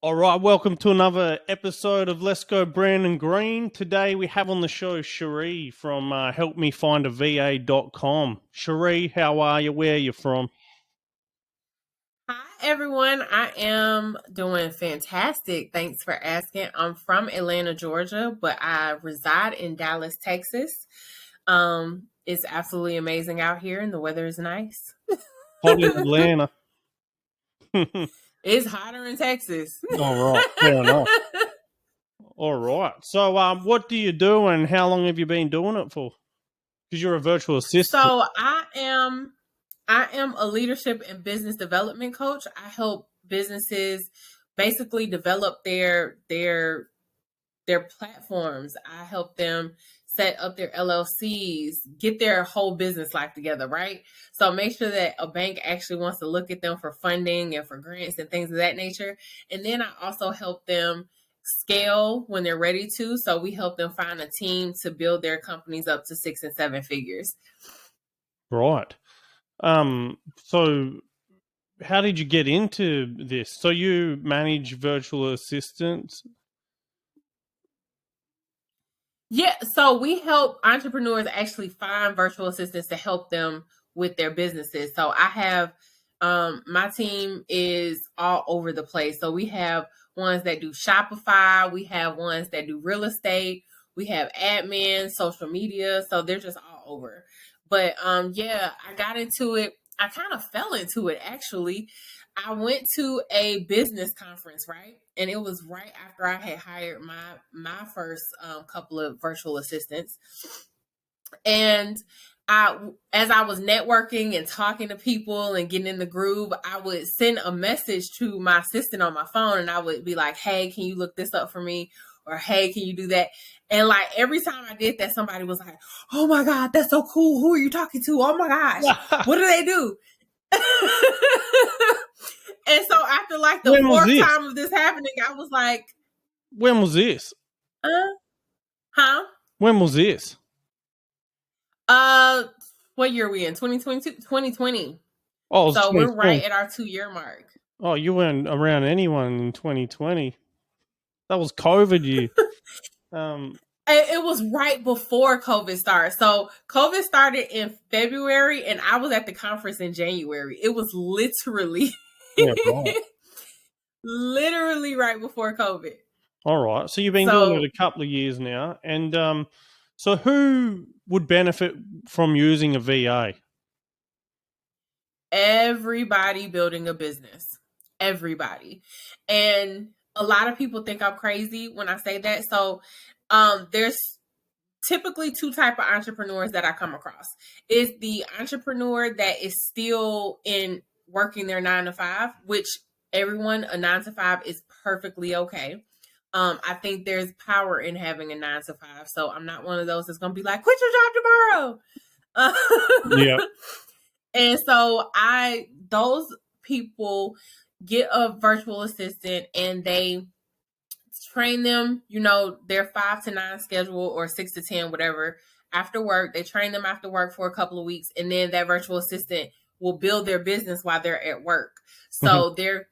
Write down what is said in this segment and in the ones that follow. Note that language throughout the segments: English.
All right, welcome to another episode of Let's Go Brandon Green. Today we have on the show Sheri from helpmefindava.com. Sheri, how are you? Where are you from? Hi, everyone. I am doing fantastic. Thanks for asking. I'm from Atlanta, Georgia, but I reside in Dallas, Texas. It's absolutely amazing out here, and the weather is nice. Hot in Atlanta. It's hotter in Texas. All right, fair enough. All right. So, what do you do, and how long have you been doing it for? Because you're a virtual assistant. So I am a leadership and business development coach. I help businesses basically develop their platforms. I help them set up their LLCs, get their whole business life together, right? So make sure that a bank actually wants to look at them for funding and for grants and things of that nature. And then I also help them scale when they're ready to. So we help them find a team to build their companies up to 6 and 7 figures. Right. So how did you get into this? So you manage virtual assistants? Yeah, so we help entrepreneurs actually find virtual assistants to help them with their businesses. So I have my team is all over the place. So we have ones that do Shopify, we have ones that do real estate, we have admin, social media. So they're just all over. But yeah, I got into it. I kind of fell into it actually. I went to a business conference, right? And it was right after I had hired my first couple of virtual assistants. And as I was networking and talking to people and getting in the groove, I would send a message to my assistant on my phone, and I would be like, "Hey, can you look this up for me?" Or, "Hey, can you do that?" And like every time I did that, somebody was like, "Oh my God, that's so cool. Who are you talking to? Oh my gosh, what do they do?" And so after like the fourth time of this happening, I was like, when was this? Huh? When was this? What year are we in? 2022? 2020. Oh, so we're right at our 2-year mark. Oh, you weren't around anyone in 2020. That was COVID year. It was right before COVID started. So COVID started in February, and I was at the conference in January. It was literally, literally right before COVID. All right. So you've been doing it a couple of years now. And so who would benefit from using a VA? Everybody building a business. Everybody. And a lot of people think I'm crazy when I say that. So there's typically two type of entrepreneurs that I come across. Is the entrepreneur that is still in working their 9 to 5, which everyone, a 9 to 5 is perfectly okay. I think there's power in having a 9 to 5. So I'm not one of those that's going to be like, quit your job tomorrow. Yeah. And so those people get a virtual assistant and they train them, their 5 to 9 schedule or 6 to 10, whatever, after work. They train them after work for a couple of weeks, and then that virtual assistant will build their business while they're at work. So they're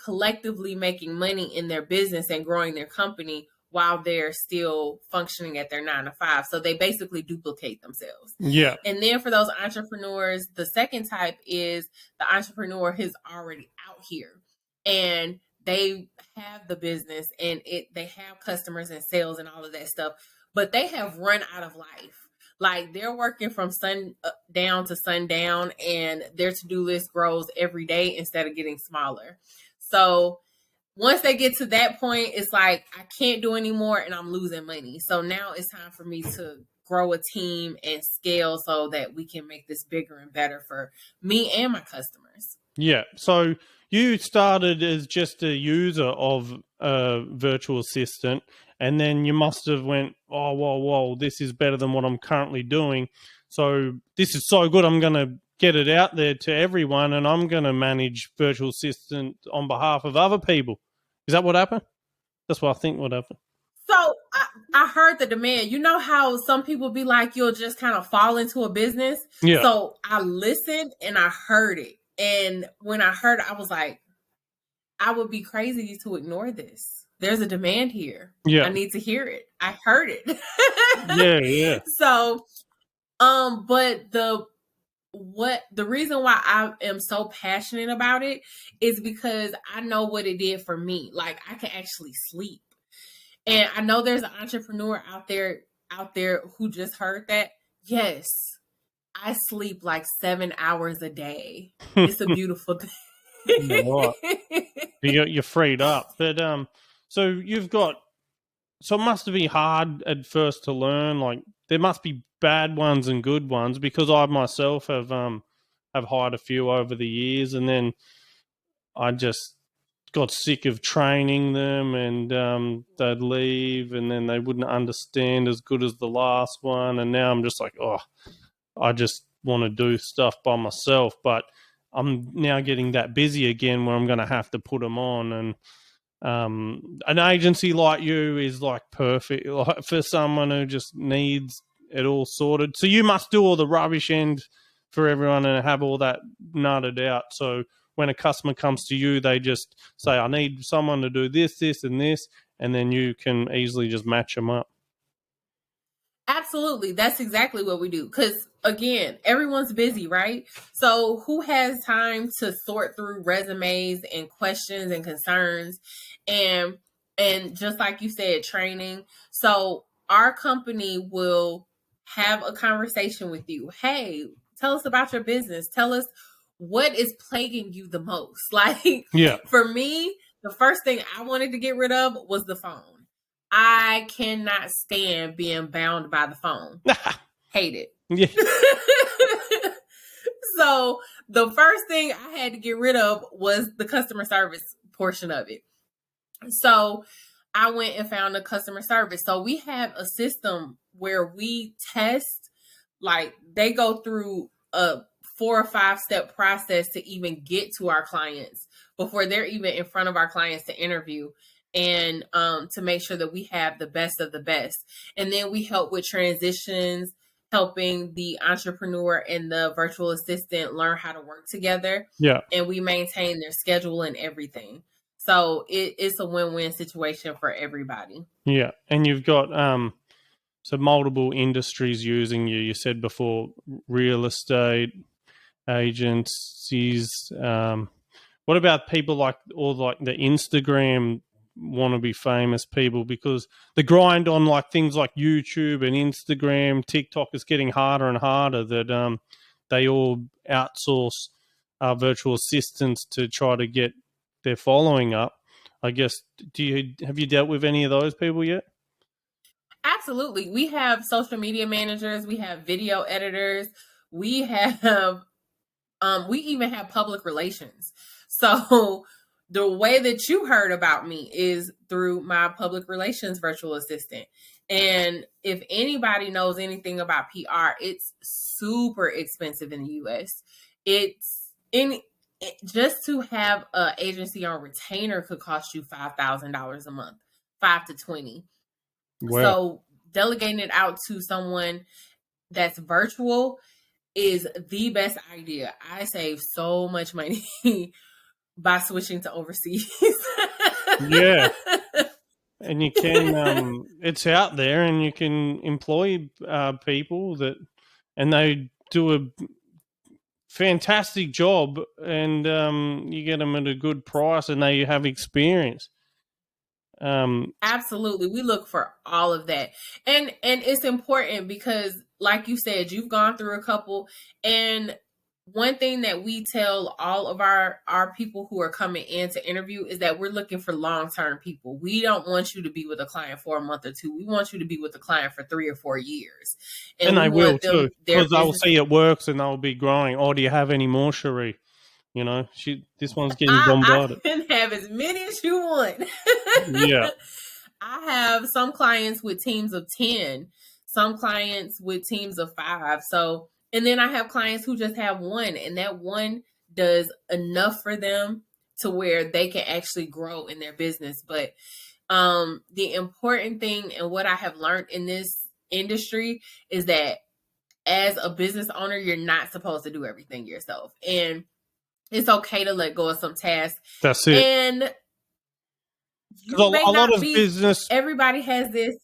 collectively making money in their business and growing their company while they're still functioning at their 9 to 5. So they basically duplicate themselves. Yeah. And then for those entrepreneurs, the second type is the entrepreneur who's already out here and they have the business and they have customers and sales and all of that stuff, but they have run out of life. Like they're working from sundown to sundown, and their to-do list grows every day instead of getting smaller. So once they get to that point, it's like, I can't do anymore and I'm losing money. So now it's time for me to grow a team and scale so that we can make this bigger and better for me and my customers. Yeah. So you started as just a user of a virtual assistant, and then you must have went, oh, whoa, this is better than what I'm currently doing. So this is so good, I'm going to get it out there to everyone, and I'm going to manage virtual assistant on behalf of other people. Is that what happened? That's what I think would happen. So I heard the demand. You know how some people be like, you'll just kind of fall into a business? Yeah. So I listened and I heard it. And when I heard it, I was like, I would be crazy to ignore this. There's a demand here. Yeah. I need to hear it. I heard it. Yeah. So, but the reason why I am so passionate about it is because I know what it did for me. Like, I can actually sleep. And I know there's an entrepreneur out there who just heard that. Yes, I sleep like 7 hours a day. It's a beautiful thing. Right. You're freed up. But so you've got, so it must be hard at first to learn. Like, there must be bad ones and good ones, because I myself have hired a few over the years, and then I just got sick of training them, and they'd leave, and then they wouldn't understand as good as the last one, and now I'm just like, oh, I just want to do stuff by myself. But I'm now getting that busy again where I'm going to have to put them on, and an agency like you is like perfect, like, for someone who just needs it all sorted. So you must do all the rubbish end for everyone and have all that nutted out. So when a customer comes to you, they just say, I need someone to do this, this, and this, and then you can easily just match them up. Absolutely. That's exactly what we do. Because, again, everyone's busy, right? So who has time to sort through resumes and questions and concerns and just like you said, training. So our company will have a conversation with you. Hey, tell us about your business. Tell us what is plaguing you the most. Like, Yeah. for me, the first thing I wanted to get rid of was the phone. I cannot stand being bound by the phone. Hate it. Yeah. So the first thing I had to get rid of was the customer service portion of it. So I went and found a customer service. So we have a system where we test, like, they go through a 4 or 5 step process to even get to our clients before they're even in front of our clients to interview, and to make sure that we have the best of the best. And then we help with transitions, helping the entrepreneur and the virtual assistant learn how to work together. Yeah. And we maintain their schedule and everything. So it's a win-win situation for everybody. Yeah. And you've got so multiple industries using you. You said before, real estate, agencies. What about people like the Instagram wannabe famous people? Because the grind on like things like YouTube and Instagram, TikTok is getting harder and harder. That they all outsource virtual assistants to try to get their following up. I guess. Have you dealt with any of those people yet? Absolutely. We have social media managers, we have video editors, we have we even have public relations. So the way that you heard about me is through my public relations virtual assistant. And if anybody knows anything about PR, it's super expensive in the US. Just to have an agency on retainer could cost you $5,000 a month, 5 to 20. Wow. So delegating it out to someone that's virtual is the best idea. I save so much money by switching to overseas. Yeah. And you can, it's out there, and you can employ people and they do a fantastic job, and you get them at a good price, and they have experience. Absolutely. We look for all of that. And it's important because, like you said, you've gone through a couple, and one thing that we tell all of our people who are coming in to interview is that we're looking for long-term people. We don't want you to be with a client for a month or 2. We want you to be with a client for 3 or 4 years. And they will too, because they'll see it works and they'll be growing. Oh, do you have any more, Sheri? You know, this one's getting bombarded. I can have as many as you want. Yeah. I have some clients with teams of 10, some clients with teams of 5. So, and then I have clients who just have one, and that one does enough for them to where they can actually grow in their business. But the important thing, and what I have learned in this industry, is that as a business owner, you're not supposed to do everything yourself. And It's okay to let go of some tasks. That's it. And you Because may a lot not of be, business, everybody has this.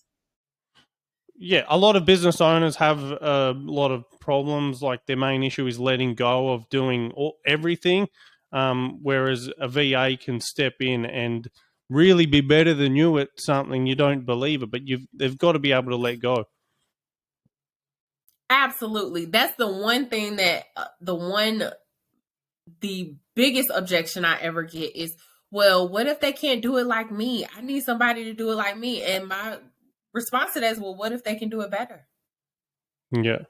yeah, a lot of business owners have a lot of problems. Like their main issue is letting go of doing everything, whereas a VA can step in and really be better than you at something. You don't believe it, but they've got to be able to let go. Absolutely. That's the one thing that the biggest objection I ever get is, well, what if they can't do it like me? I need somebody to do it like me. And my response to that is, well, what if they can do it better? Yeah,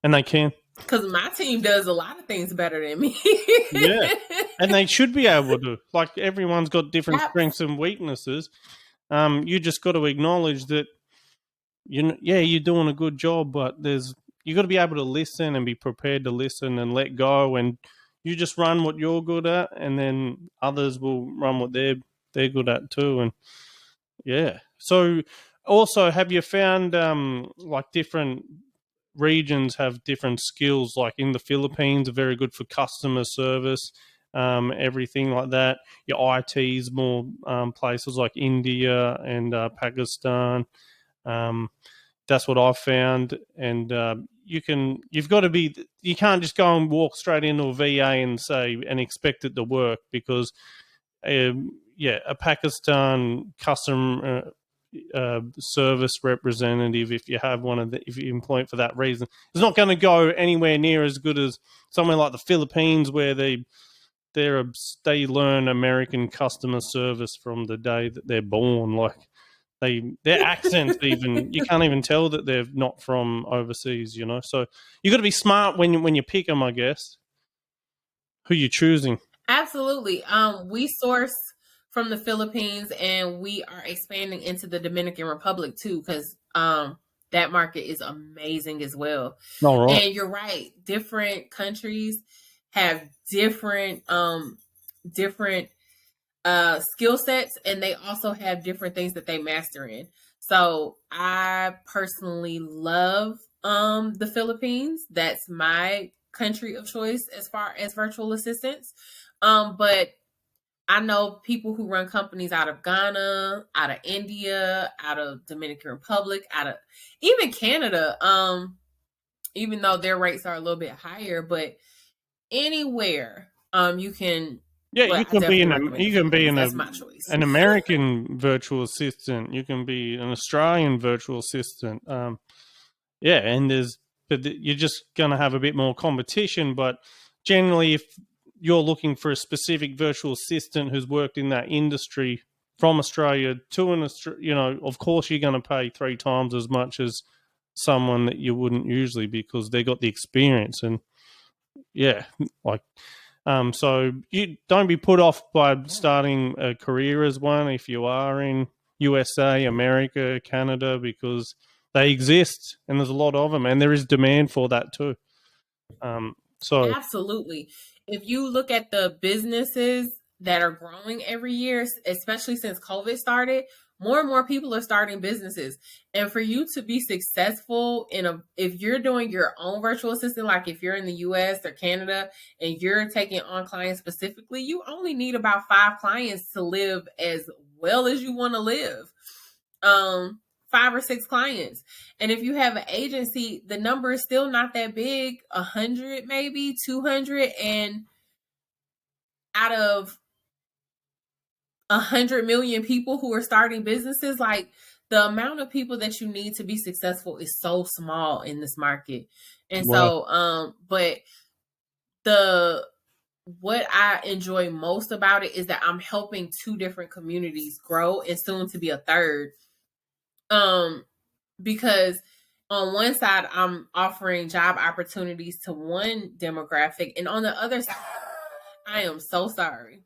and they can. Because my team does a lot of things better than me. Yeah, and they should be able to. Like everyone's got different Abs- strengths and weaknesses. You just got to acknowledge that you're doing a good job, but you got to be able to listen and be prepared to listen and let go, and you just run what you're good at, and then others will run what they're good at too. And yeah, so also, have you found like different regions have different skills? Like in the Philippines, are very good for customer service, everything like that. Your IT's more places like India and Pakistan. Um, that's what I've found, and you can't just go and walk straight into a VA and say and expect it to work because, a Pakistan customer service representative, if you have if you employ it for that reason, it's not going to go anywhere near as good as somewhere like the Philippines where they learn American customer service from the day that they're born. Like their accents, even you can't even tell that they're not from overseas. So you got to be smart when you pick them, I guess. Who you choosing? Absolutely. We source from the Philippines, and we are expanding into the Dominican Republic too, because that market is amazing as well. All right. And you're right, different countries have different skill sets, and they also have different things that they master in. So I personally love the Philippines. That's my country of choice as far as virtual assistants. But I know people who run companies out of Ghana, out of India, out of Dominican Republic, out of even Canada. Even though their rates are a little bit higher, but anywhere you can. Yeah, Well, I definitely recommend the Philippines. That's my choice. an American virtual assistant. You can be an Australian virtual assistant. Yeah, and you're just going to have a bit more competition. But generally, if you're looking for a specific virtual assistant who's worked in that industry from Australia to of course you're going to pay 3 times as much as someone that you wouldn't usually because they got the experience. And yeah, like so you don't be put off by starting a career as one if you are in USA, America, Canada, because they exist and there's a lot of them and there is demand for that too. So Absolutely. If you look at the businesses that are growing every year, especially since COVID started, more and more people are starting businesses. And for you to be successful if you're doing your own virtual assistant, like if you're in the US or Canada and you're taking on clients specifically, you only need about 5 clients to live as well as you want to live. 5 or 6 clients. And if you have an agency, the number is still not that big, 100 maybe, 200, and out of 100 million people who are starting businesses, like the amount of people that you need to be successful is so small in this market. And well, so but the what I enjoy most about it is that I'm helping 2 different communities grow and soon to be a third. Because on one side I'm offering job opportunities to one demographic, and on the other side, I am so sorry.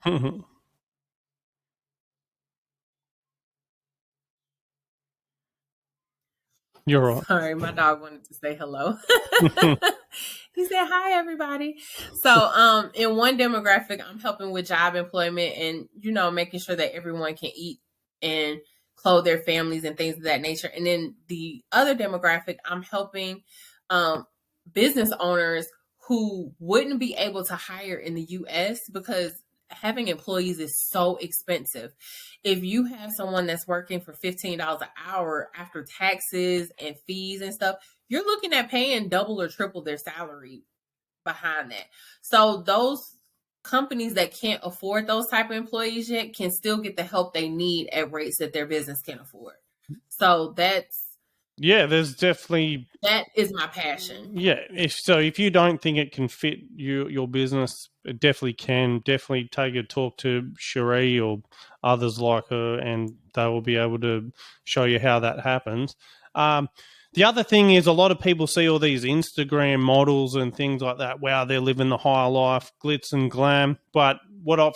you're right. Sorry, my dog wanted to say hello. He said hi everybody. So in one demographic I'm helping with job employment and making sure that everyone can eat and clothe their families and things of that nature. And then the other demographic I'm helping business owners who wouldn't be able to hire in the US because having employees is so expensive. If you have someone that's working for $15 an hour after taxes and fees and stuff, you're looking at paying double or triple their salary behind that. So those companies that can't afford those type of employees yet can still get the help they need at rates that their business can afford. So there's definitely, that is my passion. Yeah, if you don't think it can fit your business, it definitely can. Definitely take a talk to Sheri or others like her, and they will be able to show you how that happens. The other thing is, a lot of people see all these Instagram models and things like that. Wow, they're living the high life, glitz and glam. But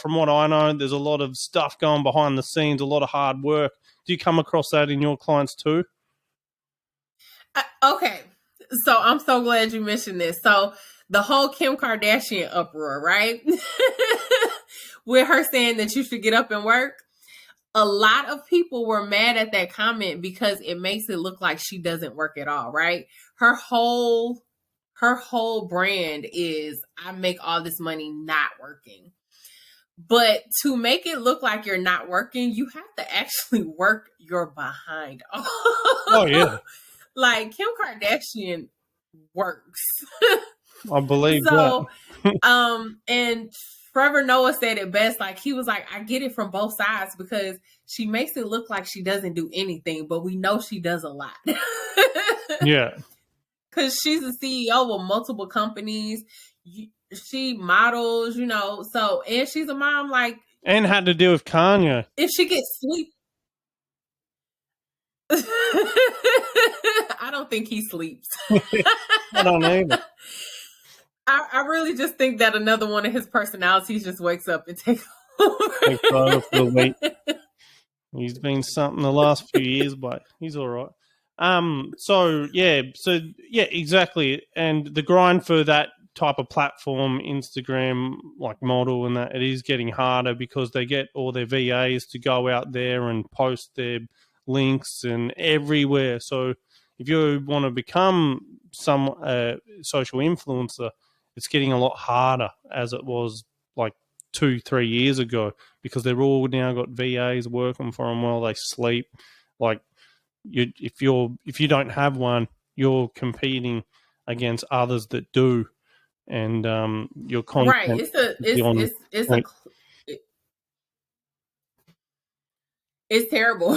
from what I know, there's a lot of stuff going behind the scenes, a lot of hard work. Do you come across that in your clients too? Okay, so I'm so glad you mentioned this. So the whole Kim Kardashian uproar, right? With her saying that you should get up and work. A lot of people were mad at that comment because it makes it look like she doesn't work at all, right? Her whole brand is, I make all this money not working. But to make it look like you're not working, you have to actually work your behind off. Oh, yeah. Like, Kim Kardashian works. I believe so, that. And Trevor Noah said it best. Like, he was like, I get it from both sides because she makes it look like she doesn't do anything, but we know she does a lot. Yeah. Because she's a CEO of multiple companies. She models, so, and she's a mom, like. And had to deal with Kanye. If she gets sleep. I don't think he sleeps. I don't either. I really just think that another one of his personalities just wakes up and takes over. He's been something the last few years, but he's all right. So exactly. And the grind for that type of platform, Instagram, like model and that, it is getting harder because they get all their VAs to go out there and post their links and everywhere. So if you want to become some social influencer, it's getting a lot harder as it was like 2-3 years ago because they're all now got VAs working for them while they sleep. Like if you don't have one, you're competing against others that do, and your content. Right. It's terrible.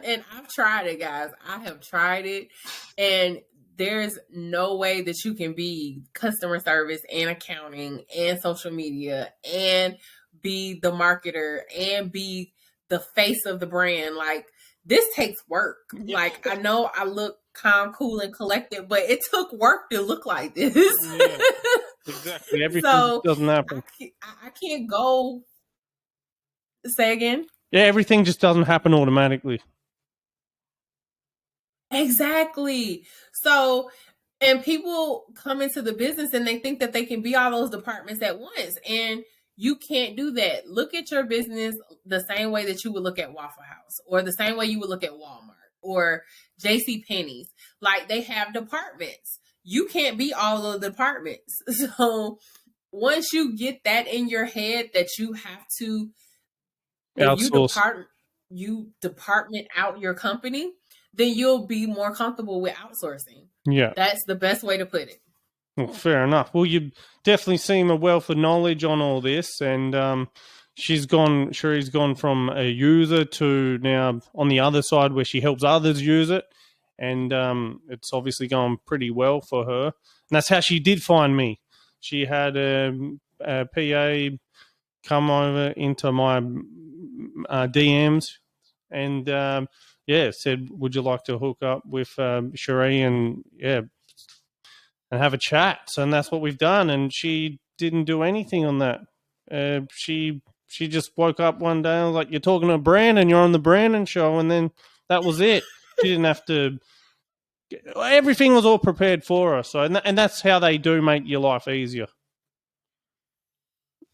And I've tried it, guys. I have tried it, and there's no way that you can be customer service and accounting and social media and be the marketer and be the face of the brand. Like, this takes work. Like, I know I look calm, cool, and collected, but it took work to look like this. Yeah, exactly. Everything doesn't happen. I can't go. Say again? Yeah, everything just doesn't happen automatically. Exactly. So, and people come into the business and they think that they can be all those departments at once. And you can't do that. Look at your business the same way that you would look at Waffle House, or the same way you would look at Walmart or JC Penney's. Like, they have departments. You can't be all of the departments. So once you get that in your head that you have to outsource. You department out your company, then you'll be more comfortable with outsourcing. Yeah. That's the best way to put it. Well, fair enough. Well, you definitely seem a wealth of knowledge on all this, and Sheri's gone from a user to now on the other side where she helps others use it, and it's obviously going pretty well for her. And that's how she did find me. She had a PA come over into my DMs and said, would you like to hook up with Sheri and have a chat? So, and that's what we've done. And she didn't do anything on that. She just woke up one day and was like, you're talking to Brandon, you're on the Brandon show. And then that was it. She didn't have to, everything was all prepared for her. So, and that's how they do make your life easier.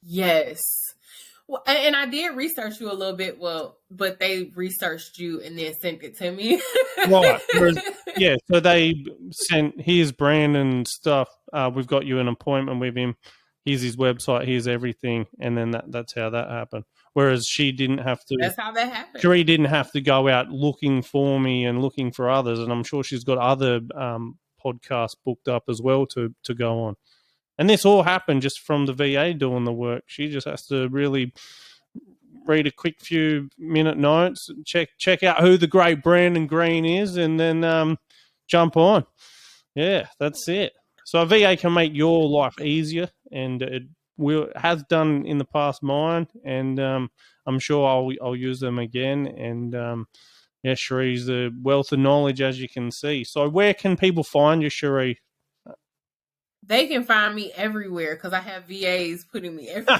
Yes. Well, and I did research you a little bit, but they researched you and then sent it to me. Right. Yeah, so they sent, here's Brandon stuff. We've got you an appointment with him. Here's his website. Here's everything. And then that's how that happened. Whereas she didn't have to. That's how that happened. Sheri didn't have to go out looking for me and looking for others. And I'm sure she's got other podcasts booked up as well to go on. And this all happened just from the VA doing the work. She just has to really read a quick few minute notes, check out who the great Brandon Green is, and then jump on. Yeah, that's it. So a VA can make your life easier, and it has done in the past mine, and I'm sure I'll use them again. And yeah, Sheri's a wealth of knowledge, as you can see. So where can people find you, Sheri? They can find me everywhere because I have VAs putting me everywhere.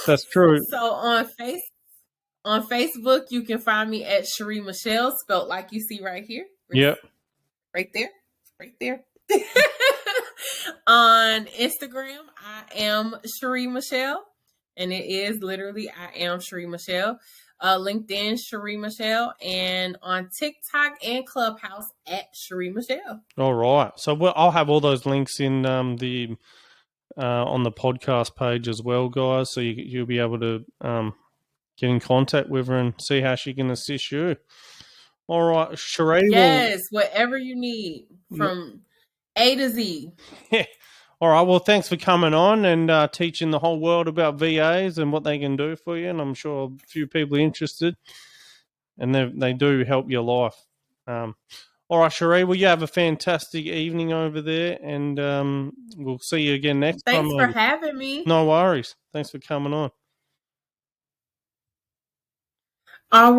That's true. So on Facebook, you can find me at Sheri Michele, spelled like you see right here. Yep. Right there. On Instagram, I am Sheri Michele, and it is literally I am Sheri Michele. LinkedIn, Sheri Michele, and on TikTok and Clubhouse at Sheri Michele. All right. So I'll have all those links in the on the podcast page as well, guys. So you'll be able to get in contact with her and see how she can assist you. All right, Sheri. Yes, whatever you need from A to Z. Yeah. All right. Well, thanks for coming on and teaching the whole world about VAs and what they can do for you. And I'm sure a few people are interested, and they do help your life. All right, Sheri. Well, you have a fantastic evening over there, and we'll see you again next time. Thanks for having me. No worries. Thanks for coming on. All right.